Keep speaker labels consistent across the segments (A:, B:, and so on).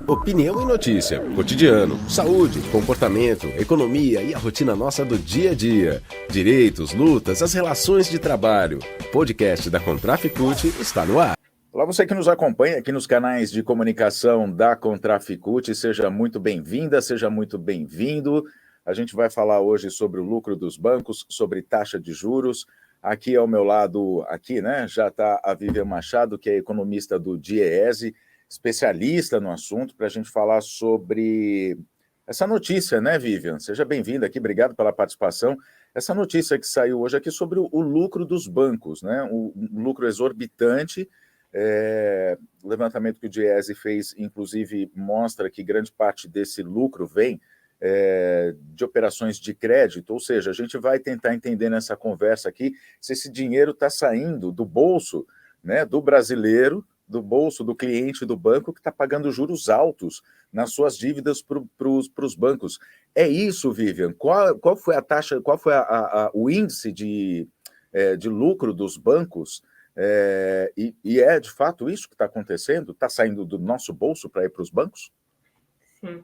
A: Opinião e notícia, cotidiano, saúde, comportamento, economia e a rotina nossa do dia a dia. Direitos, lutas, as relações de trabalho. O podcast da Contraficute está no ar.
B: Olá, você que nos acompanha aqui nos canais de comunicação da Contraficute, seja muito bem-vinda, seja muito bem-vindo. A gente vai falar hoje sobre o lucro dos bancos, sobre taxa de juros. Aqui ao meu lado, já está a Vivian Machado, que é economista do DIEESE, especialista no assunto, para a gente falar sobre essa notícia, né, Vivian? Seja bem-vinda aqui, obrigado pela participação. Essa notícia que saiu hoje aqui sobre o lucro dos bancos, né? O lucro exorbitante. O levantamento que o DIEESE fez, inclusive, mostra que grande parte desse lucro vem de operações de crédito, ou seja, a gente vai tentar entender nessa conversa aqui se esse dinheiro está saindo do bolso, né, do brasileiro, do bolso do cliente do banco que está pagando juros altos nas suas dívidas para os bancos. É isso, Vivian? Qual foi a taxa, qual foi o índice de lucro dos bancos? E é de fato isso que está acontecendo? Está saindo do nosso bolso para ir para os bancos?
C: Sim.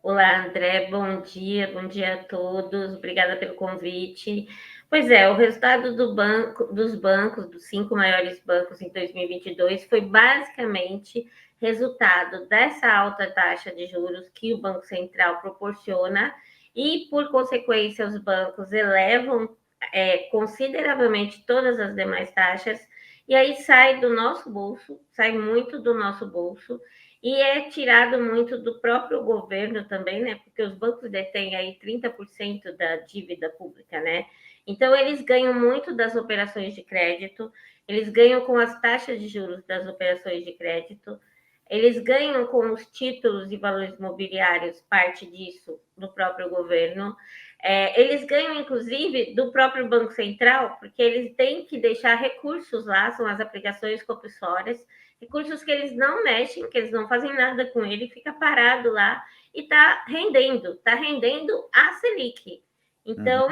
C: Olá, André, bom dia a todos, obrigada pelo convite. Pois é, o resultado dos bancos, dos 5 maiores bancos em 2022, foi basicamente resultado dessa alta taxa de juros que o Banco Central proporciona e, por consequência, os bancos elevam consideravelmente todas as demais taxas, e aí sai do nosso bolso, sai muito do nosso bolso, e é tirado muito do próprio governo também, né? Porque os bancos detêm aí 30% da dívida pública, né? Então, eles ganham muito das operações de crédito, eles ganham com as taxas de juros das operações de crédito, eles ganham com os títulos e valores imobiliários, parte disso do próprio governo. Eles ganham, inclusive, do próprio Banco Central, porque eles têm que deixar recursos lá, são as aplicações compulsórias, recursos que eles não mexem, que eles não fazem nada com ele, fica parado lá e está rendendo a Selic. Então,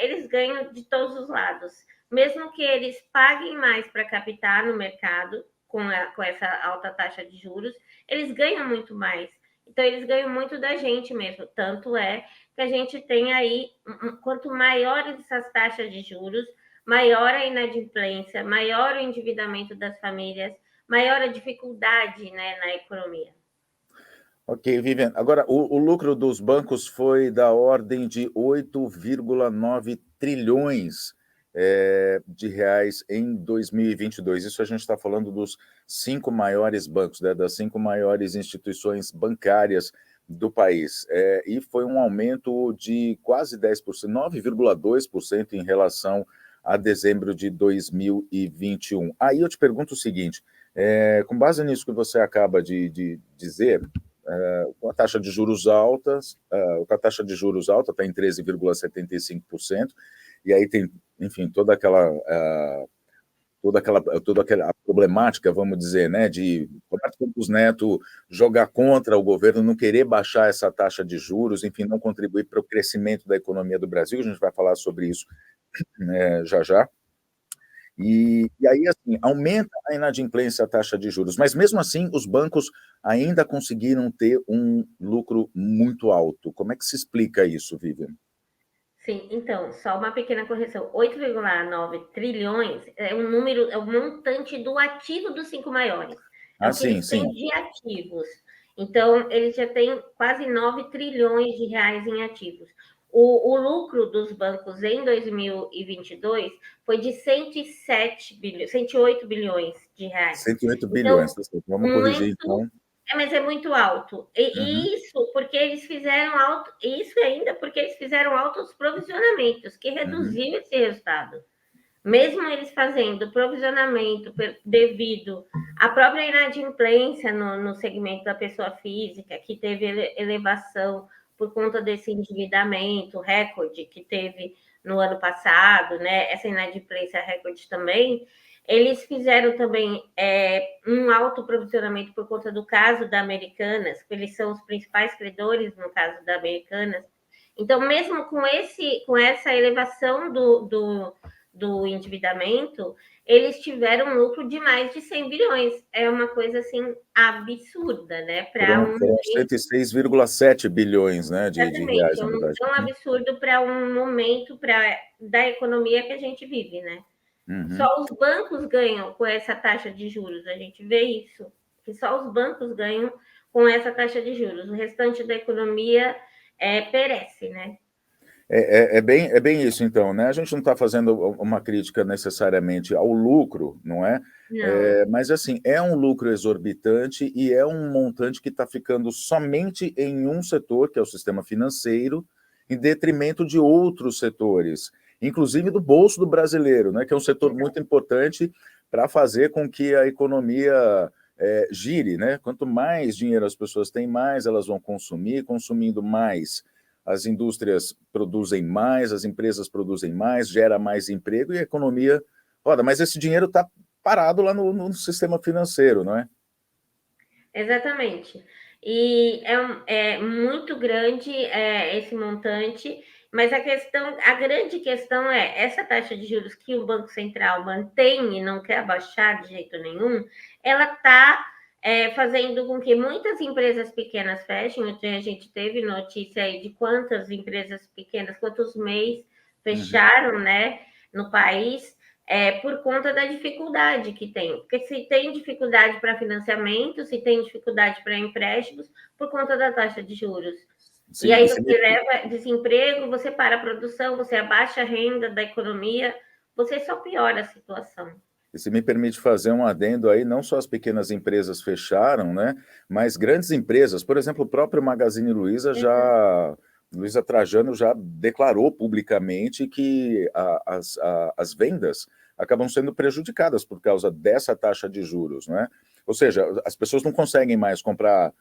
C: eles ganham de todos os lados. Mesmo que eles paguem mais para captar no mercado, com essa alta taxa de juros, eles ganham muito mais. Então, eles ganham muito da gente mesmo. Tanto é que a gente tem aí, quanto maiores essas taxas de juros, maior a inadimplência, maior o endividamento das famílias, maior a dificuldade, né, na economia.
B: Ok, Vivian. Agora, o lucro dos bancos foi da ordem de 8,9 trilhões de reais em 2022. Isso a gente está falando dos 5 maiores bancos, né, das 5 maiores instituições bancárias do país. E foi um aumento de quase 10%, 9,2% em relação a dezembro de 2021. Aí eu te pergunto o seguinte, com base nisso que você acaba de dizer, com a taxa de juros altas, a taxa de juros alta está em 13,75%, e aí tem, enfim, toda aquela problemática, vamos dizer, né, de Roberto Campos Neto jogar contra o governo, não querer baixar essa taxa de juros, enfim, não contribuir para o crescimento da economia do Brasil. A gente vai falar sobre isso já já. E aí, assim, aumenta a inadimplência, a taxa de juros, mas mesmo assim os bancos ainda conseguiram ter um lucro muito alto. Como é que se explica isso, Vivian?
C: Sim, então, só uma pequena correção. 8,9 trilhões é um número, é o montante do ativo dos 5 maiores. É o que eles têm de ativos. Então, eles já têm quase 9 trilhões de reais em ativos. O lucro dos bancos em 2022 foi de 108 bilhões de reais.
B: 108 bilhões,
C: então,
B: vamos corrigir então.
C: Mas é muito alto. E isso porque eles fizeram altos provisionamentos, que reduziu esse resultado. Mesmo eles fazendo provisionamento devido à própria inadimplência no segmento da pessoa física, que teve elevação por conta desse endividamento recorde que teve no ano passado, né? Essa inadimplência recorde também. Eles fizeram também um autoprovisionamento por conta do caso da Americanas, eles são os principais credores no caso da Americanas. Então, mesmo com essa elevação do endividamento, eles tiveram um lucro de mais de 100 bilhões. É uma coisa, assim, absurda, né?
B: Foram 106,7 bilhões, né, de reais,
C: Exatamente,
B: na verdade.
C: é um absurdo para um momento da economia que a gente vive, né? Só os bancos ganham com essa taxa de juros, a gente vê isso, que só os bancos ganham com essa taxa de juros, o restante da economia perece, né?
B: É bem isso, então, né? A gente não está fazendo uma crítica necessariamente ao lucro, não é?
C: Não.
B: Mas, assim, é um lucro exorbitante e é um montante que está ficando somente em um setor, que é o sistema financeiro, em detrimento de outros setores, inclusive do bolso do brasileiro, né? Que é um setor muito importante para fazer com que a economia gire, né? Quanto mais dinheiro as pessoas têm, mais elas vão consumir, consumindo mais as indústrias produzem mais, as empresas produzem mais, gera mais emprego e a economia roda. Mas esse dinheiro está parado lá no sistema financeiro, não é?
C: Exatamente. E é muito grande esse montante, mas a grande questão é essa taxa de juros que o Banco Central mantém e não quer abaixar de jeito nenhum, ela está fazendo com que muitas empresas pequenas fechem. A gente teve notícia aí de quantas empresas pequenas, quantos MEIs fecharam, né, no país, por conta da dificuldade que tem. Porque se tem dificuldade para financiamento, se tem dificuldade para empréstimos, por conta da taxa de juros.
B: Sim,
C: e aí você leva desemprego, você para a produção, você abaixa a renda da economia, você só piora a situação.
B: E se me permite fazer um adendo aí, não só as pequenas empresas fecharam, né? Mas grandes empresas, por exemplo, o próprio Magazine Luiza Luiza Trajano já declarou publicamente que as vendas acabam sendo prejudicadas por causa dessa taxa de juros, né? Ou seja, as pessoas não conseguem mais comprar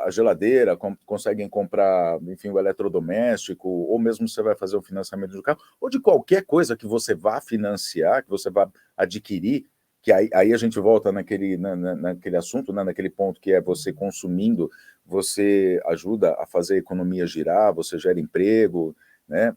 B: a geladeira, conseguem comprar, enfim, o eletrodoméstico, ou mesmo você vai fazer o financiamento do carro, ou de qualquer coisa que você vá financiar, que você vá adquirir, que aí a gente volta naquele assunto, né, naquele ponto que é você consumindo, você ajuda a fazer a economia girar, você gera emprego, né?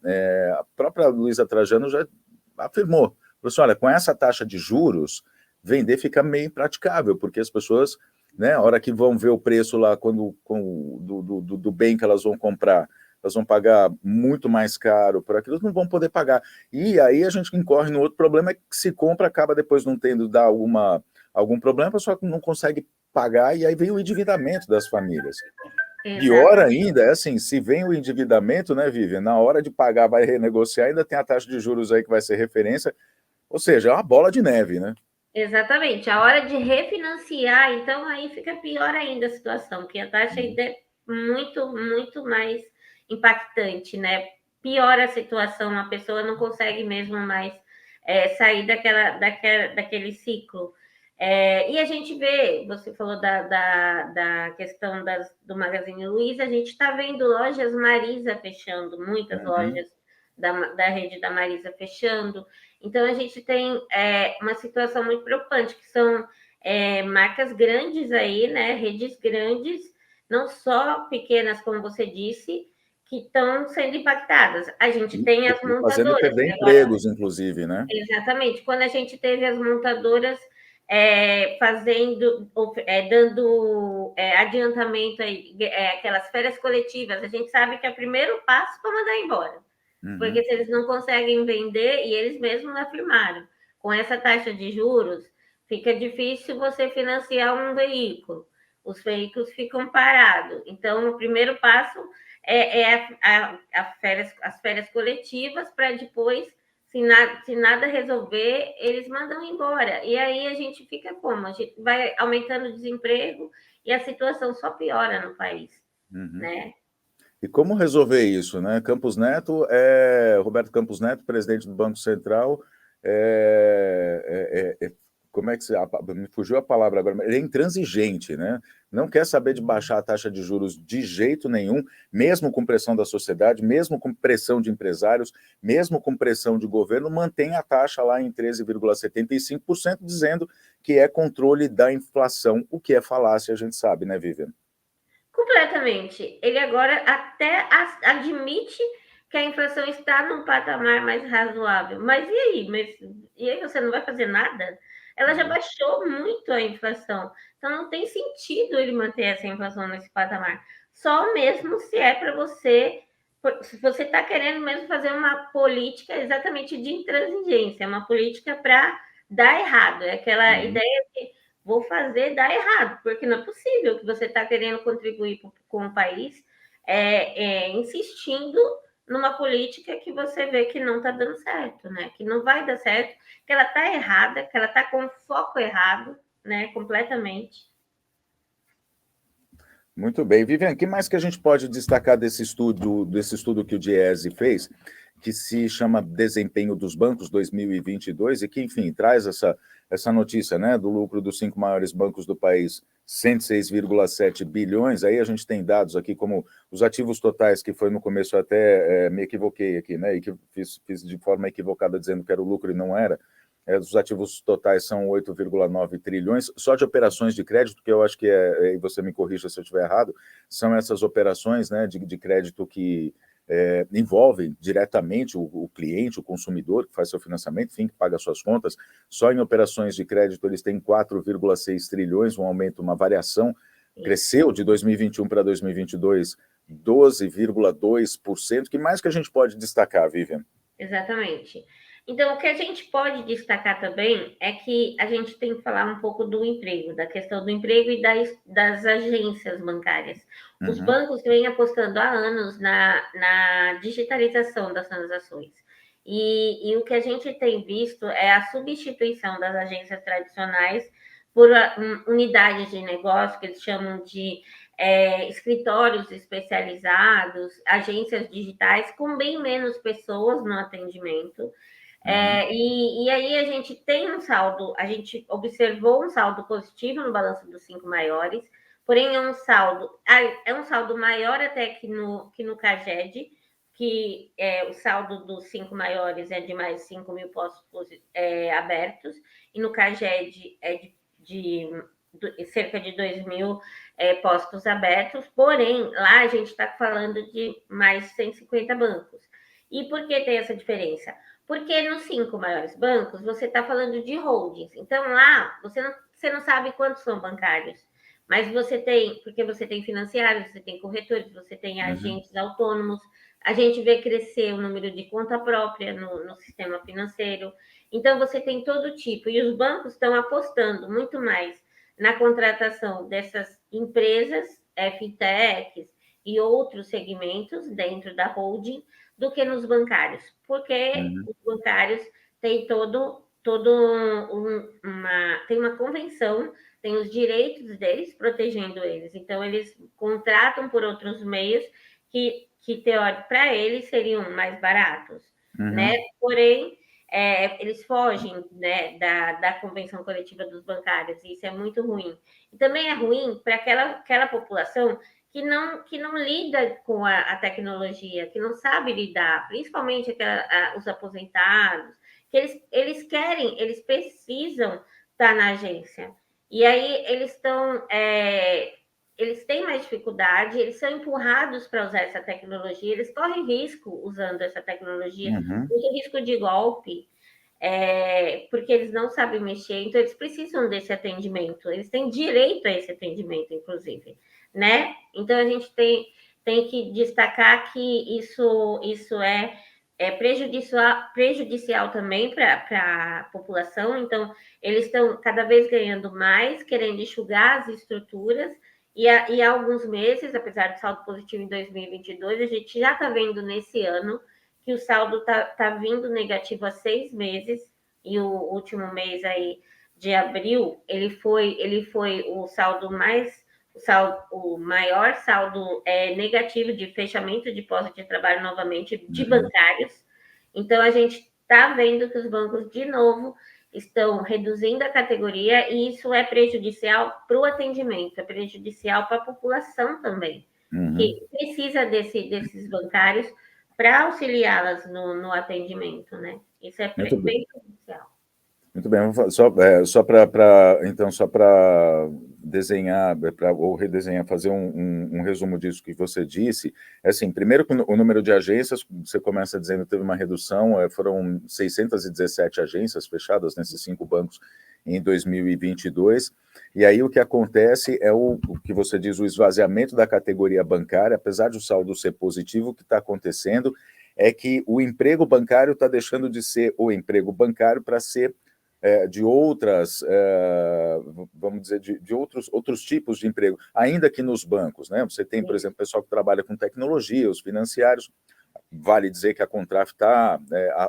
B: A própria Luiza Trajano já afirmou, falou assim, olha, com essa taxa de juros, vender fica meio impraticável, porque as pessoas, né, a hora que vão ver o preço lá do bem que elas vão comprar, elas vão pagar muito mais caro por aquilo, não vão poder pagar. E aí a gente incorre no outro problema, é que se compra, acaba depois não tendo dar algum problema, a pessoa não consegue pagar, e aí vem o endividamento das famílias.
C: Exato.
B: Pior ainda é assim, se vem o endividamento, né, Vivian, na hora de pagar, vai renegociar, ainda tem a taxa de juros aí que vai ser referência, ou seja, é uma bola de neve, né?
C: Exatamente. A hora de refinanciar, então aí fica pior ainda a situação, porque a taxa ainda é muito, muito mais impactante, né? Piora a situação, a pessoa não consegue mesmo mais sair daquele ciclo. E a gente vê, você falou da questão do Magazine Luiza, a gente está vendo lojas Marisa fechando, muitas lojas da rede da Marisa fechando. Então, a gente tem uma situação muito preocupante, que são marcas grandes aí, né? Redes grandes, não só pequenas, como você disse, que estão sendo impactadas. A gente tem as montadoras.
B: Fazendo perder empregos, inclusive, né?
C: Exatamente. Quando a gente teve as montadoras dando adiantamento aí, aquelas férias coletivas, a gente sabe que é o primeiro passo para mandar embora. Porque se eles não conseguem vender, e eles mesmos afirmaram, com essa taxa de juros, fica difícil você financiar um veículo. Os veículos ficam parados. Então, o primeiro passo as férias coletivas, para depois, se nada resolver, eles mandam embora. E aí a gente fica como? A gente vai aumentando o desemprego e a situação só piora no país, né?
B: E como resolver isso, né? Roberto Campos Neto, presidente do Banco Central, como é que me fugiu a palavra agora, ele é intransigente, né? Não quer saber de baixar a taxa de juros de jeito nenhum, mesmo com pressão da sociedade, mesmo com pressão de empresários, mesmo com pressão de governo, mantém a taxa lá em 13,75%, dizendo que é controle da inflação, o que é falácia, a gente sabe, né, Vivian?
C: Completamente. Ele agora até admite que a inflação está num patamar mais razoável. Mas e aí você não vai fazer nada? Ela já baixou muito a inflação. Então não tem sentido ele manter essa inflação nesse patamar. Só mesmo se é para você, se você está querendo mesmo fazer uma política exatamente de intransigência, uma política para dar errado. É aquela ideia que vou fazer dar errado, porque não é possível que você está querendo contribuir com o país insistindo numa política que você vê que não está dando certo, né? Que não vai dar certo, que ela está errada, que ela está com foco errado, né? Completamente.
B: Muito bem. Viviane, o que mais que a gente pode destacar desse estudo que o Diese fez, que se chama Desempenho dos Bancos 2022, e que, enfim, traz essa notícia, né, do lucro dos 5 maiores bancos do país, 106,7 bilhões. Aí a gente tem dados aqui como os ativos totais, que foi no começo até me equivoquei aqui, né, e que fiz de forma equivocada dizendo que era o lucro e não era. Os ativos totais são 8,9 trilhões, só de operações de crédito, que eu acho que e você me corrija se eu estiver errado, são essas operações, né, de crédito que envolvem diretamente o cliente, o consumidor, que faz seu financiamento, enfim, que paga suas contas. Só em operações de crédito eles têm 4,6 trilhões, um aumento, uma variação, cresceu de 2021 para 2022 12,2%. Que mais que a gente pode destacar, Vivian?
C: Exatamente. Então, o que a gente pode destacar também é que a gente tem que falar um pouco do emprego, da questão do emprego e das agências bancárias. Os bancos vêm apostando há anos na digitalização das transações. E o que a gente tem visto é a substituição das agências tradicionais por unidades de negócio, que eles chamam de escritórios especializados, agências digitais, com bem menos pessoas no atendimento. E aí a gente tem um saldo, a gente observou um saldo positivo no balanço dos 5 maiores, porém é um saldo maior até que no CAGED, que o saldo dos 5 maiores é de mais 5 mil postos abertos, e no CAGED é de cerca de 2 mil postos abertos, porém, lá a gente está falando de mais 150 bancos. E por que tem essa diferença? Porque nos 5 maiores bancos, você está falando de holdings. Então, lá, você não sabe quantos são bancários, mas porque você tem financiários, você tem corretores, você tem agentes autônomos. A gente vê crescer o número de conta própria no sistema financeiro. Então, você tem todo tipo. E os bancos estão apostando muito mais na contratação dessas empresas, fintechs e outros segmentos dentro da holding, do que nos bancários, porque os bancários têm tem uma convenção, tem os direitos deles protegendo eles, então eles contratam por outros meios que teórico para eles seriam mais baratos, né? Porém, eles fogem, né, da convenção coletiva dos bancários, e isso é muito ruim. E também é ruim para aquela população que não lida com a tecnologia, que não sabe lidar, principalmente os aposentados, que eles precisam estar na agência. E aí eles têm mais dificuldade, eles são empurrados para usar essa tecnologia, eles correm risco usando essa tecnologia, muito risco de golpe, porque eles não sabem mexer, então eles precisam desse atendimento, eles têm direito a esse atendimento, inclusive, né? Então a gente tem que destacar que isso é prejudicial também para a população, então eles estão cada vez ganhando mais, querendo enxugar as estruturas, e há alguns meses, apesar do saldo positivo em 2022, a gente já está vendo nesse ano que o saldo está vindo negativo há 6 meses, e o último mês aí de abril, ele foi o saldo o maior saldo negativo de fechamento de postos de trabalho novamente de bancários. Então, a gente está vendo que os bancos, de novo, estão reduzindo a categoria, e isso é prejudicial para o atendimento, é prejudicial para a população também, que precisa desses bancários para auxiliá-las no atendimento, né? Isso é bem prejudicial.
B: Muito bem, só para desenhar, ou redesenhar, fazer um resumo disso que você disse, é assim, primeiro o número de agências, você começa dizendo que teve uma redução, foram 617 agências fechadas nesses 5 bancos em 2022, e aí o que acontece é o que você diz, o esvaziamento da categoria bancária, apesar de o saldo ser positivo, o que está acontecendo é que o emprego bancário está deixando de ser o emprego bancário para ser de outras, vamos dizer, de outros tipos de emprego, ainda que nos bancos, né? Você tem, por exemplo, pessoal que trabalha com tecnologia, os financiários, vale dizer que a Contraf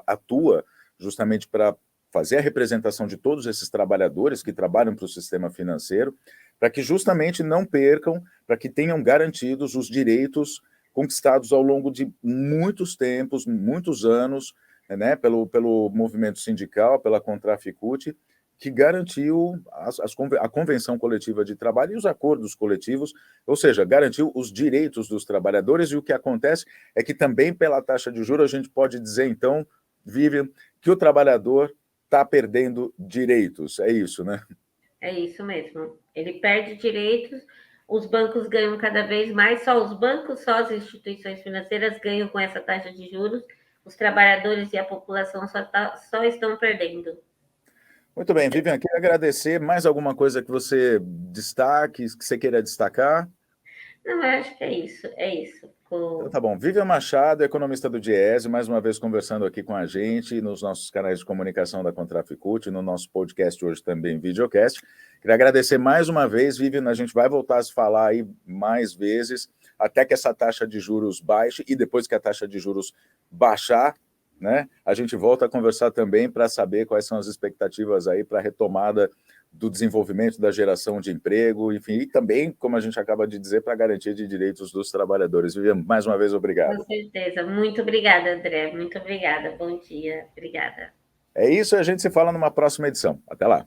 B: atua justamente para fazer a representação de todos esses trabalhadores que trabalham para o sistema financeiro, para que justamente não percam, para que tenham garantidos os direitos conquistados ao longo de muitos tempos, muitos anos, né, pelo movimento sindical, pela Contraficute, que garantiu a convenção coletiva de trabalho e os acordos coletivos, ou seja, garantiu os direitos dos trabalhadores, e o que acontece é que também pela taxa de juros a gente pode dizer, então, Vivian, que o trabalhador está perdendo direitos, é isso, né?
C: É isso mesmo, ele perde direitos, os bancos ganham cada vez mais, só os bancos, só as instituições financeiras ganham com essa taxa de juros, os trabalhadores e a população só estão perdendo.
B: Muito bem, Vivian, queria agradecer. Mais alguma coisa que você destaque, que você queira destacar?
C: Não, eu acho que é isso, é isso.
B: Então, tá bom. Vivian Machado, economista do Diese, mais uma vez conversando aqui com a gente nos nossos canais de comunicação da Contraficute, no nosso podcast hoje também, videocast. Queria agradecer mais uma vez, Vivian, a gente vai voltar a se falar aí mais vezes, até que essa taxa de juros baixe, e depois que a taxa de juros baixar, né, a gente volta a conversar também para saber quais são as expectativas aí para a retomada do desenvolvimento da geração de emprego, enfim, e também, como a gente acaba de dizer, para a garantia de direitos dos trabalhadores. Vivian, mais uma vez, obrigado.
C: Com certeza. Muito obrigada, André. Muito obrigada. Bom dia. Obrigada.
B: É isso, a gente se fala numa próxima edição. Até lá.